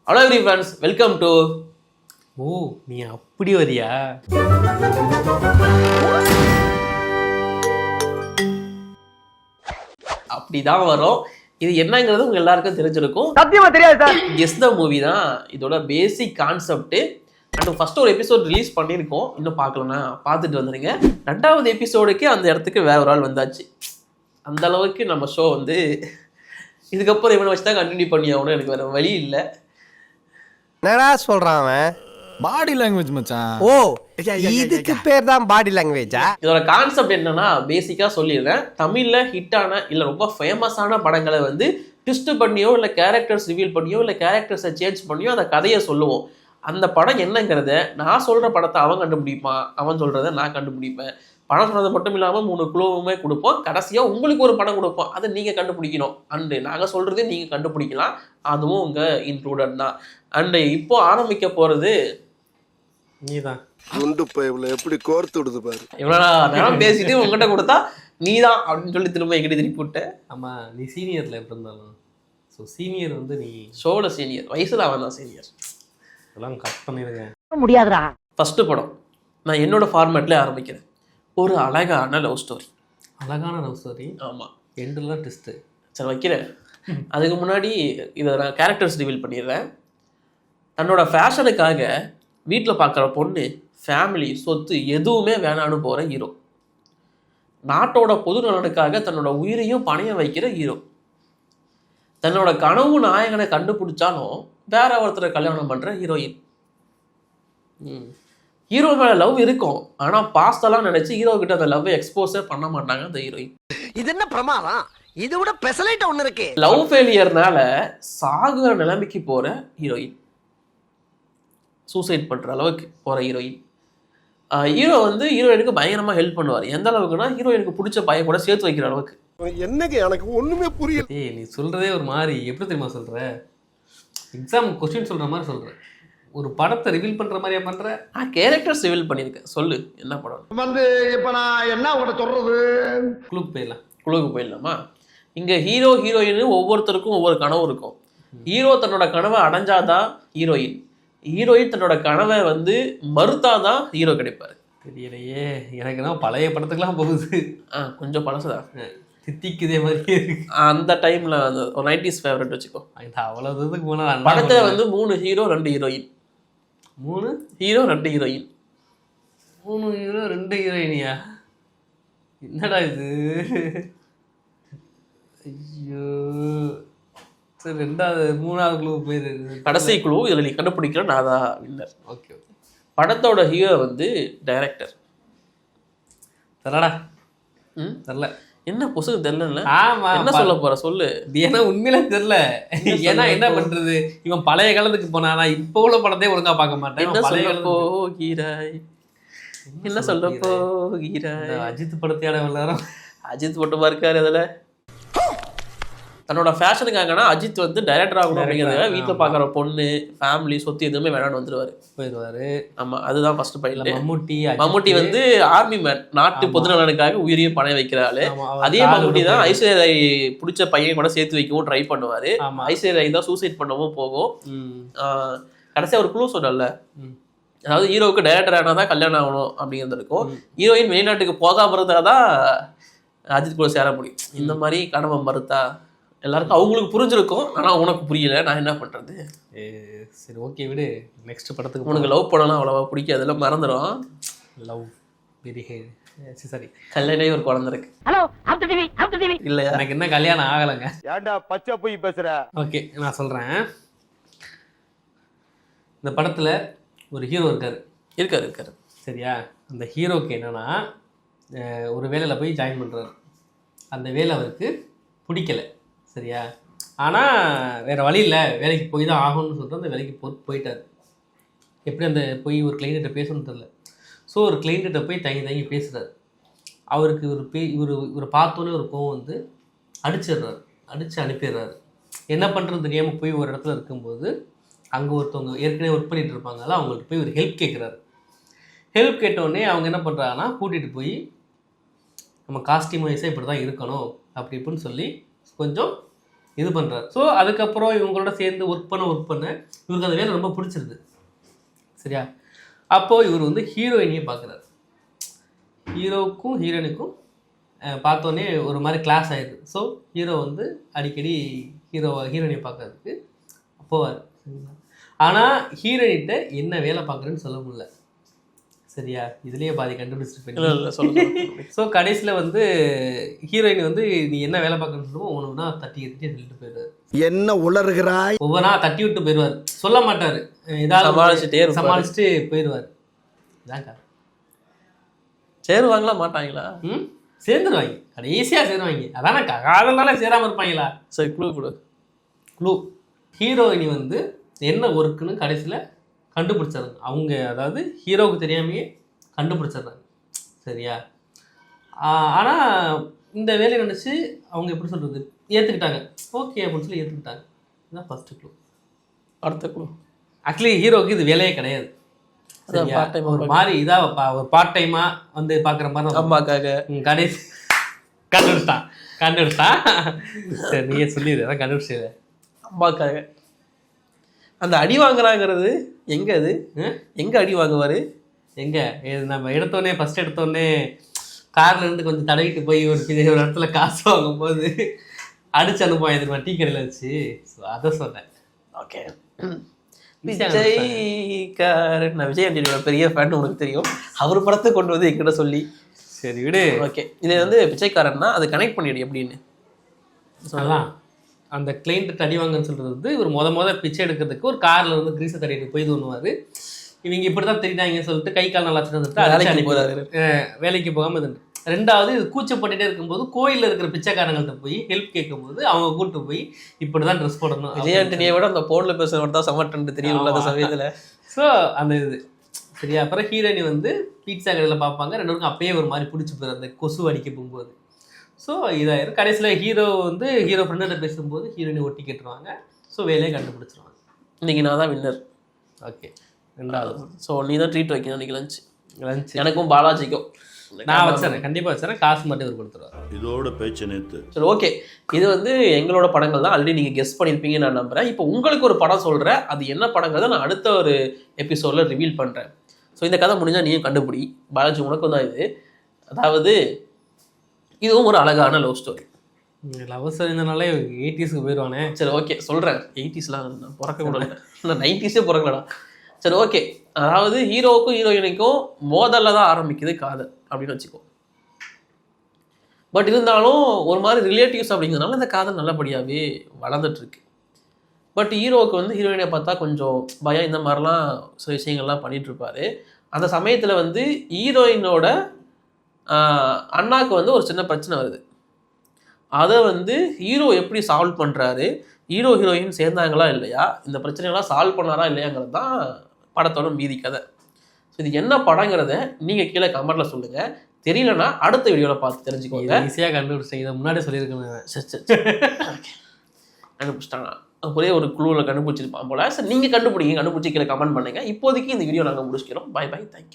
Hello every friends, welcome to. ஓ, நீ அப்படி வரியா? அப்படிதான் வரும். இது என்னங்கிறது உங்க எல்லாருக்கும் தெரிஞ்சிருக்கும். சத்தியமா தெரியாது சார். கெஸ் த மூவி தான் இதோட பேசிக் கான்செப்ட். அண்ட் ஃபர்ஸ்ட் ஒரு எபிசோட் ரிலீஸ் பண்ணியிருக்கோம், இன்னும் பார்க்கலன்னா பார்த்துட்டு வந்துடுங்க. 2வது எபிசோடுக்கு அந்த இடத்துக்கு வேற ஒரு ஆள் வந்தாச்சு. அந்த அளவுக்கு நம்ம ஷோ வந்து இதுக்கப்புறம் இவனை வச்சு தான் கண்டினியூ பண்ணி ஆகணும், எனக்கு வேற வழி இல்லை. என்னடா சொல்றான் அவன்? பாடி லாங்குவேஜ் மச்சான். ஓ, இதுக்கு பேர் தான் பாடி லாங்குவேஜா? இதோட கான்செப்ட் என்னன்னா பேசிக்கா சொல்லிடுறேன். தமிழ்ல ஹிட்டான இல்ல ரொம்ப ஃபேமஸான படங்களை வந்து ட்விஸ்ட் பண்ணியோ இல்ல கேரக்டர்ஸ் ரிவீல் பண்ணியோ இல்ல கேரக்டர்ஸை சேஞ்ச் பண்ணியோ அந்த கதையை சொல்லுவோம். அந்த படம் என்னங்கிறத நான் சொல்ற படத்தை அவன் கண்டுபிடிப்பான், அவன் சொல்றதை நான் கண்டுபிடிப்பேன். படம் சொல்றது மட்டும் இல்லாம 3 குழுவுமே கொடுப்போம். கடைசியா உங்களுக்கு ஒரு படம் கொடுப்போம், அதை நீங்க கண்டுபிடிக்கணும். அண்டு நாங்க சொல்றதே நீங்க கண்டுபிடிக்கலாம், அதுவும் உங்க இன்க்ளூடட் தான். அண்டு இப்போ ஆரம்பிக்க போறது நீதான். குண்டு பைப்ல எப்படி கோர்த்து விடுது பாரு. இவ்வளோ நேரம் பேசிட்டு உங்ககிட்ட கொடுத்தா நீதான் அப்படின்னு சொல்லி திரும்ப எங்கிட்ட திருப்பி விட்டேன். ஆமா, நீ சீனியர்ல எப்படி இருந்தாலும். ஸோ சீனியர் வந்து நீ ஷோட சீனியர், வயசுல அவன் தான் சீனியர். அதெல்லாம் கட் பண்ணிடுங்க. முடியாதுடா. ஃபர்ஸ்ட் படம் நான் என்னோட ஃபார்மேட்ல ஆரம்பிக்கிறேன். ஒரு அழகான லவ் ஸ்டோரி. அழகான லவ் ஸ்டோரி. ஆமாம், எண்டெல்லாம் ட்விஸ்ட்டு. சரி வைக்கிறேன். அதுக்கு முன்னாடி இதை நான் கேரக்டர்ஸ் ரிவீல் பண்ணிடுறேன். தன்னோட ஃபேஷனுக்காக வீட்டில் பார்க்குற பொண்ணு, ஃபேமிலி, சொத்து எதுவுமே வேணான்னு போகிற ஹீரோ. நாட்டோட பொது நலனுக்காக தன்னோட உயிரையும் பணைய வைக்கிற ஹீரோ. தன்னோட கனவு நாயகனை கண்டுபிடிச்சாலும் வேற ஒருத்தரை கல்யாணம் பண்ணுற ஹீரோயின். ஹீரோ மேலே லவ் இருக்கும், ஆனால் பாஸ்டெல்லாம் நினச்சி ஹீரோ கிட்ட அந்த லவ்வை எக்ஸ்போஸே பண்ண மாட்டாங்க அந்த ஹீரோயின். இது என்ன பிரமாதம்? இது விட பெசலைட் ஒன்று இருக்கு. லவ் ஃபெயிலியர்னால சாகுற நிலைமைக்கு போகிற ஹீரோயின், சூசைட் பண்ணுற அளவுக்கு போகிற ஹீரோயின். ஹீரோ வந்து ஹீரோயினுக்கு பயங்கரமாக ஹெல்ப் பண்ணுவார். எந்த அளவுக்குன்னா ஹீரோயினுக்கு பிடிச்ச பையன் கூட சேர்த்து வைக்கிற அளவுக்கு. என்னங்க எனக்கு ஒண்ணுமே புரியல. ஏய், நீ சொல்றதே ஒரு மாதிரி எப்படி தெரியுமா சொல்ற? எக்ஸாம் கொஸ்டின் சொல்ற மாதிரி சொல்ற. ஒரு படத்தை ரிவீல் பண்ற மாதிரியா பண்ற? கேரக்டர்ஸ் ரிவீல் பண்ணியிருக்கேன். சொல்லு என்ன படம் வந்து இப்ப நான் என்ன உங்கள்கிட்ட சொல்றது? குழுக்கு போயிடலாம். குழுவுக்கு போயிடலாமா? இங்கே ஹீரோ ஹீரோயின் ஒவ்வொருத்தருக்கும் ஒவ்வொரு கனவு இருக்கும். ஹீரோ தன்னோட கனவை அடைஞ்சாதான் ஹீரோயின், ஹீரோயின் தன்னோட கனவை வந்து மறுத்தாதான் ஹீரோ கிடைப்பாரு. தெரியலையே எனக்கு தான், பழைய படத்துக்குலாம் போகுது. கொஞ்சம் பழசுதான், தித்திக்குதே மாதிரியே இருக்கு. அந்த டைம்ல ஒரு 90s ஃபேவரட் வச்சுக்கோ. அவ்வளோ தூரத்துக்கு போனா படத்துல வந்து 3 hero 2 heroine. 3 hero 2 heroine. 3 hero 2 ஹீரோயினியா? என்னடா இது? ஐயோ, சரி 3வது குழு போயிரு. கடைசி குழு இதில் நீ கண்டுபிடிக்கிற நான் தான் வின்னர். ஓகே. படத்தோட ஹீரோ வந்து டைரக்டர். தெரியலடா. தெரியல. என்ன பொசுக்கு தெரியல? ஆமா, என்ன சொல்ல போற சொல்லு. ஏன்னா உண்மையில தெரியல. ஏன்னா என்ன பண்றது, இவன் பழைய காலத்துக்கு போனா இப்ப உள்ள படத்தையே ஒழுங்கா பார்க்க மாட்டேன். என்ன சொல்ல போகிறாய், என்ன சொல்ல போகிறாய்? அஜித் படத்தையாட எல்லாரும். அஜித் மட்டுமா இருக்காரு அதுல? தன்னோட ஃபேஷனுக்காகனா அஜித் வந்து டைரக்டர் ஆகணும் அப்படிங்கிறதுக்காக வீட்டில் பார்க்குற பொண்ணு, ஃபேமிலி, சொத்து எதுவுமே வேணான்னு போயிடுவாரு. ஆமாம், அதுதான் ஃபர்ஸ்ட் பாயிண்ட். மம்முட்டி வந்து ஆர்மி மேன், நாட்டு பொது நலனுக்காக உயிரியை பணைய வைக்கிற ஆளு. அதே மம்முட்டி தான் ஐஸ்வர்யா ராய் பிடிச்ச பையன் கூட சேர்த்து வைக்கவும் ட்ரை பண்ணுவாரு. ஐஸ்வர்யா ராய் தான் சூசைட் பண்ணவும் போகும். கடைசியாக ஒரு குழு சொல்லல, அதாவது ஹீரோவுக்கு டைரக்டர் ஆனால் தான் கல்யாணம் ஆகணும் அப்படிங்கிறது இருக்கும். ஹீரோயின் வெளிநாட்டுக்கு போகாம இருந்தா தான் அஜித் கூட சேர முடியும். இந்த மாதிரி கனவை மறுத்தா எல்லாருக்கும் அவங்களுக்கு புரிஞ்சிருக்கும், ஆனால் உனக்கு புரியல, நான் என்ன பண்றது? சரி ஓகே விடு. நெக்ஸ்ட் படத்துக்கு. உனக்கு லவ் பண்ணலாம் அவ்வளவா பிடிக்காது, அதெல்லாம் மறந்துடும். லவ் வெரி சரி. கல்யாணம் ஒரு குழந்தை இருக்கு. ஹலோ, ஆஃப்டர் டிவி இல்லையா? எனக்கு என்ன கல்யாணம் ஆகலைங்க. ஏன்டா பச்சை போய் பேசுற? ஓகே, நான் சொல்றேன். இந்த படத்துல ஒரு ஹீரோ இருக்காரு. சரியா? அந்த ஹீரோக்கு என்னன்னா ஒரு வேலையில் போய் ஜாயின் பண்ணுறாரு. அந்த வேலை அவருக்கு பிடிக்கல. சரியா? ஆனால் வேறு வழி இல்லை, வேலைக்கு போய் தான் ஆகணும்னு சொல்லிட்டு அந்த வேலைக்கு போயிட்டார். எப்படி அந்த போய் ஒரு கிளைண்ட்டை பேசணும்னு தெரில. ஸோ ஒரு கிளைண்ட்டை போய் தங்கி பேசுகிறார். அவருக்கு இவர் பார்த்தோன்னே ஒரு கோவம் வந்து அடித்து அனுப்பிடுறாரு. என்ன பண்ணுறது தெரியாமல் போய் ஒரு இடத்துல இருக்கும்போது அங்கே ஒருத்தவங்க ஏற்கனவே ஒர்க் பண்ணிகிட்டு இருப்பாங்கல்ல, அவங்கள்ட்ட போய் ஒரு ஹெல்ப் கேட்குறாரு. ஹெல்ப் கேட்டோடனே அவங்க என்ன பண்ணுறாங்கன்னா கூட்டிகிட்டு போய் நம்ம காஸ்டியூம் வைஸாக இப்படி தான் இருக்கணும் அப்படி இப்படின்னு சொல்லி கொஞ்சம் இது பண்ணுறாரு. ஸோ அதுக்கப்புறம் இவங்களோட சேர்ந்து ஒர்க் பண்ண இவருக்கு அந்த வேலை ரொம்ப பிடிச்சிருது. சரியா? அப்போது இவர் வந்து ஹீரோயினையே பார்க்குறாரு. ஹீரோவுக்கும் ஹீரோயினுக்கும் பார்த்தோன்னே ஒரு மாதிரி கிளாஸ் ஆயிடுது. ஸோ ஹீரோ வந்து அடிக்கடி ஹீரோயினை பார்க்கறதுக்கு போவார். ஆனால் ஹீரோயின்கிட்ட என்ன வேலை பார்க்குறேன்னு சொல்ல முடியல. சரியா? இதுலேயே பாதி கண்டுபிடிச்சிட்டு ஸோ கடைசியில் வந்து ஹீரோயின் வந்து நீ என்ன வேலை பார்க்கணும்னு சொல்லுவோம் ஒவ்வொன்றா தட்டி சொல்லிட்டு போயிடுவார். என்ன உளறுகிறாய்? ஒவ்வொன்றா தட்டி விட்டு போயிடுவார். சொல்ல மாட்டார், ஏதாவது சமாளிச்சுட்டு போயிடுவார். இதாங்க சேருவாங்களா மாட்டாங்களா? சேர்ந்துருவாங்க, கடைசியாக சேருவாங்க. அதானே காதல்னால சேராமல் இருப்பாங்களா? சரி, க்ளூ. ஹீரோயினி வந்து என்ன ஒர்க்குன்னு கடைசியில் கண்டுபிடிச்சிடுறாங்க அவங்க. அதாவது ஹீரோவுக்கு தெரியாமையே கண்டுபிடிச்சிடுறாங்க. சரியா? ஆனால் இந்த வேலையை நினச்சி அவங்க எப்படி சொல்கிறது ஏற்றுக்கிட்டாங்க. ஓகே அப்படின்னு சொல்லி ஏற்றுக்கிட்டாங்க. இதுதான் ஃபஸ்ட்டு க்ளூ. அடுத்த க்ளூ, ஆக்சுவலி ஹீரோவுக்கு இது வேலையே கிடையாது. ஒரு மாதிரி இதாக ஒரு பார்ட் டைமாக வந்து பார்க்குற மாதிரி அம்மாக்காக கடைசி கண்டுபிடிச்சிட்டான். சரி, நீயே சொல்லிடு. அதான் கண்டுபிடிச்சது. அம்மாக்காக அந்த அடி வாங்குறாங்கிறது எங்கே? அது எங்கே அடி வாங்குவார்? எங்கே நம்ம ஃபஸ்ட் எடுத்தோடனே காரில் இருந்து கொஞ்சம் தடவிட்டு போய் ஒரு இடத்துல காசு வாங்கும்போது அடிச்சு அனுப்புவான் எதிர்மா டீ கடையில் வச்சு. ஸோ அதை சொன்னேன். ஓகே, விஜய்காரன். நான் விஜய் ஆண்டனியோட பெரிய ஃபேன், உனக்கு தெரியும். அவர் படத்தை கொண்டு வந்து என்கிட்ட சொல்லி சரி விடு. ஓகே, இது வந்து பிச்சைக்காரன்னா அது கனெக்ட் பண்ணிடு எப்படின்னு சொல்லலாம். அந்த கிளைண்ட் அடி வாங்கன்னு சொல்கிறது வந்து இவர் மொதல் பிச்சை எடுக்கிறதுக்கு ஒரு காரில் வந்து கிரீஸை தடிட்டு போய் தோணுவார். இவங்க இப்படி தான் தெரியுதாங்கன்னு சொல்லிட்டு கை கால் நல்லா வந்துட்டு வேலைக்கு போகாமல் இது. ரெண்டாவது இது கூச்சப்பட்டுட்டே இருக்கும்போது கோயிலில் இருக்கிற பிச்சைக்காரங்கள்ட்ட போய் ஹெல்ப் கேட்கும்போது அவங்க கூப்பிட்டு போய் இப்படி தான் ட்ரெஸ் போடணும். விஜய் ஆண்டனியை விட அந்த போனில் பேசுகிறவன் தான் சமட்டன் தெரியும் அந்த சமயத்தில். ஸோ அந்த இது சரியா? அப்புறம் ஹீரோயினி வந்து பீட்சா கடையில் பார்ப்பாங்க. ரெண்டு பேருக்கும் அப்பயே ஒரு மாதிரி பிடிச்சி போயிடும் அந்த கொசு அடிக்க போகும்போது. ஸோ இதாயிரும். கடைசியில் ஹீரோ ஃப்ரெண்ட்கிட்ட பேசும்போது ஹீரோயினை ஒட்டி கேட்டுருவாங்க. ஸோ வேலையை கண்டுபிடிச்சிருவாங்க. இன்னைக்கு நான் தான் வின்னர். ஓகே, ரெண்டாவது. ஸோ நீ தான் ட்ரீட் வைக்கணும் இன்னைக்கு லஞ்ச். எனக்கும் பாலாஜிக்கும் நான் வச்சுறேன், கண்டிப்பாக வச்சுறேன். காசு மட்டும் இவர் கொடுத்துருவார். இதோட பேச்சு நேற்று. சரி, ஓகே. இது வந்து எங்களோட படங்கள் தான். ஆல்ரெடி நீங்கள் கெஸ் பண்ணியிருப்பீங்கன்னு நான் நம்புகிறேன். இப்போ உங்களுக்கு ஒரு படம் சொல்கிறேன், அது என்ன படங்கிறத நான் அடுத்த ஒரு எபிசோடில் ரிவீல் பண்ணுறேன். ஸோ இந்த கதை முடிஞ்சால் நீயும் கண்டுபிடி. பாலாஜி உனக்கும் தான் இது. அதாவது இதுவும் ஒரு அழகான லவ் ஸ்டோரி. லவ் ஸ்டோரினாலே 80s போயிடுவானே. சரி, ஓகே, சொல்கிறேன். 80sலாம் நான் பிறக்க கூட இல்லை, நான் 90s பிறக்கலடா. சரி, ஓகே. அதாவது ஹீரோவுக்கும் ஹீரோயினுக்கும் மோதல்ல தான் ஆரம்பிக்குது காதல் அப்படின்னு வச்சுக்கோ. பட் இருந்தாலும் ஒரு மாதிரி ரிலேட்டிவ்ஸ் அப்படிங்கிறதுனால இந்த காதல் நல்லபடியாகவே வளர்ந்துட்டுருக்கு. பட் ஹீரோவுக்கு வந்து ஹீரோயினை பார்த்தா கொஞ்சம் பயம், இந்த மாதிரிலாம் சில விஷயங்கள்லாம் பண்ணிகிட்ருப்பாரு. அந்த சமயத்தில் வந்து ஹீரோயினோட அண்ணாவுக்கு வந்து ஒரு சின்ன பிரச்சனை வருது. அதை வந்து ஹீரோ எப்படி சால்வ் பண்ணுறாரு, ஹீரோயின் சேர்ந்தாங்களா இல்லையா, இந்த பிரச்சனைகள்லாம் சால்வ் பண்ணாரா இல்லையாங்கிறது தான் படத்தோட மீதி கதை. ஸோ இது என்ன படங்கிறத நீங்கள் கீழே கமெண்ட்டில் சொல்லுங்கள். தெரியலன்னா அடுத்த வீடியோவில் பார்த்து தெரிஞ்சுக்கோங்க. ஈஸியாக கண்டுபிடிச்சேன், இதை முன்னாடி சொல்லியிருக்கேன். சரி கண்டுபிடிச்சிட்டாங்க. ஒரே ஒரு குழுவில் கண்டுபிடிச்சிருப்பான் போல. சரி, நீங்கள் கண்டுபிடிச்சி கீழே கமெண்ட் பண்ணுங்கள். இப்போதைக்கு இந்த வீடியோ நாங்கள் முடிச்சுக்கிறோம். By by, thank you.